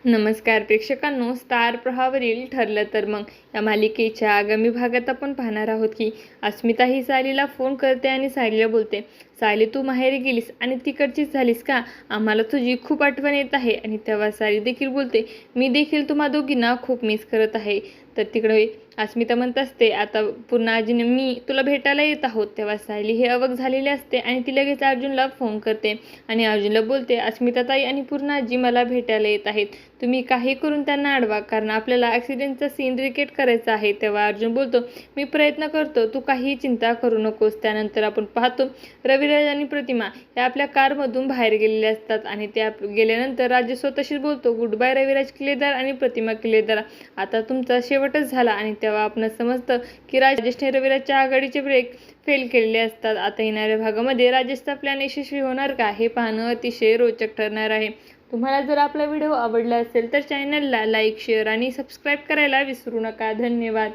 नमस्कार प्रेक्षकांनो, स्टार प्रवाहावरील ठरलं तर मग या मालिकेच्या आगामी भागात आपण पाहणार आहोत की अस्मिता ही सायलीला फोन करते आणि सायलीला बोलते, सायली तू माहेरी गेलीस आणि तिकडचीच झालीस का? आम्हाला तुझी खूप आठवण येत आहे. आणि तेव्हा सायली देखील बोलते, मी देखील तुम्हा दोघींना खूप मिस करत आहे. तर तिकडे अस्मिता म्हणत असते, आता पुन्हा आजीने मी तुला भेटायला येत आहोत. तेव्हा सायली हे अवघ झालेले असते आणि ती लगेच अर्जुनला फोन करते आणि अर्जुनला बोलते, अस्मिताताई आणि पूर्ण आजी मला भेटायला येत आहेत. तुम्ही काही करून त्यांना अडवा, कारण आपल्याला ॲक्सिडेंटचा सीन रिकेट करायचा आहे. तेव्हा अर्जुन बोलतो, मी प्रयत्न करतो, तू काहीही चिंता करू नकोस. त्यानंतर आपण पाहतो रविराज आणि प्रतिमा हे आपल्या कारमधून बाहेर गेलेले असतात आणि त्या गेल्यानंतर राजेश स्वतःशीच बोलतो, गुड बाय रविराज किल्लेदार आणि प्रतिमा किल्लेदार, आता तुमचा शेवटच झाला. आणि तेव्हा आपण समजतं की राजेशने रविराजच्या आघाडीचे ब्रेक फेल केलेले असतात. आता येणाऱ्या भागामध्ये राजेशचा प्लॅन यशस्वी होणार का हे पाहणं अतिशय रोचक ठरणार आहे. तुम्हाला जर आपला व्हिडिओ आवडला असेल तर चॅनलला लाईक, शेअर आणि सबस्क्राईब करायला विसरू नका. धन्यवाद.